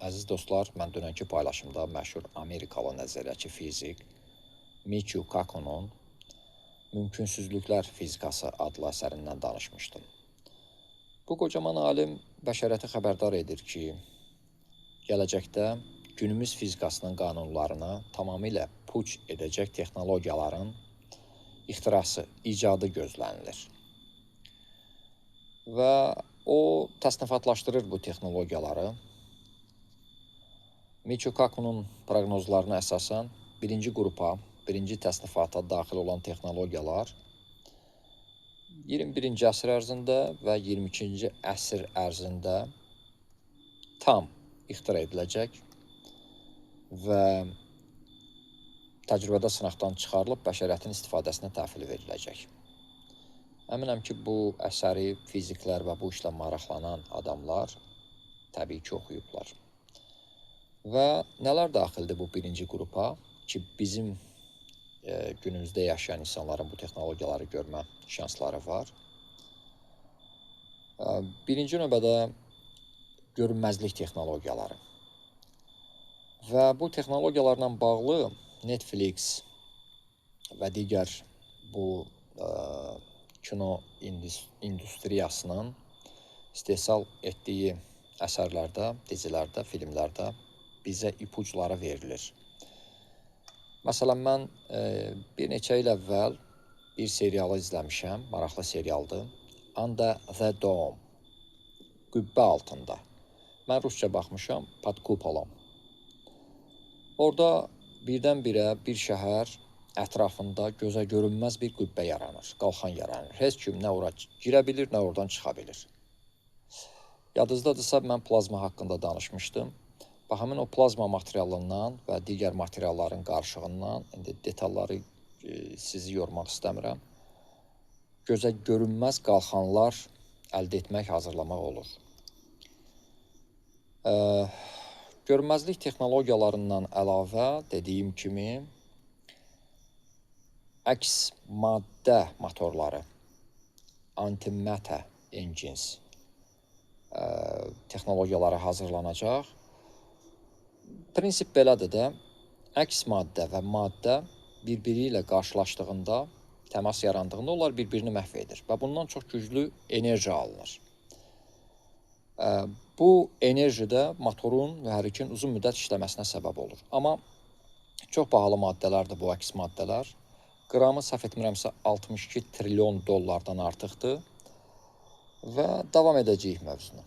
Əziz dostlar, mən dünənki paylaşımda məşhur Amerikalı nəzəriyyəçi fizik Michio Kaku'nun Mümkünsüzlüklər fizikası adlı əsərindən danışmışdım. Bu qocaman alim bəşəriyyəti xəbərdar edir ki, gələcəkdə günümüz fizikasının qanunlarını tamamilə puç edəcək texnologiyaların ixtirası, icadı gözlənilir. Və o təsnifatlaşdırır bu texnologiyaları. Michio Kaku'nun proqnozlarına əsasən birinci qrupa, birinci təsnifata daxil olan texnologiyalar 21-ci əsr ərzində və 22-ci əsr ərzində tam ixtira ediləcək və təcrübədə sınaqdan çıxarılıb bəşəriyyətin istifadəsinə təhvil veriləcək. Əminəm ki, bu əsəri fiziklər və bu işlə maraqlanan adamlar təbii ki, oxuyublar. Və nələr daxildir bu birinci qrupa ki, bizim günümüzdə yaşayan insanların bu texnologiyaları görmə şansları var. Birinci növbədə görünməzlik texnologiyaları. Və bu texnologiyalarla bağlı Netflix və digər bu kino industriyasının istehsal etdiyi əsərlərdə, dizilərdə, filmlərdə bizə ipuçları verilir. Məsələn, mən bir neçə il əvvəl bir serialı izləmişəm, maraqlı serialdır. Under the Dome, qübbə altında. Mən rusca baxmışam, pod kupolom. Orada birdən-birə bir şəhər ətrafında gözə görünməz bir qübbə yaranır, qalxan yaranır. Heç kim nə ora girə bilir, nə oradan çıxa bilir. Yadınızdadırsa, mən plazma haqqında danışmışdım. Bax, həmin o plazma materialından və digər materialların qarışığından, indi detalları sizi yormaq istəmirəm, gözə görünməz qalxanlar əldə etmək, hazırlamaq olur. Görünməzlik texnologiyalarından əlavə, dediyim kimi, əks maddə motorları, antimatter engines texnologiyaları hazırlanacaq. Prinsip belədir də, əks maddə və maddə bir-biri ilə qarşılaşdığında, təmas yarandığında onlar bir-birini məhv edir və bundan çox güclü enerji alınır. Bu enerji də motorun, mühərrikin uzun müddət işləməsinə səbəb olur. Amma çox bahalı maddələrdir bu əks maddələr. Qramı, səhv etmirəmsə, 62 trilyon dollardan artıqdır və davam edəcəyik mövzunu.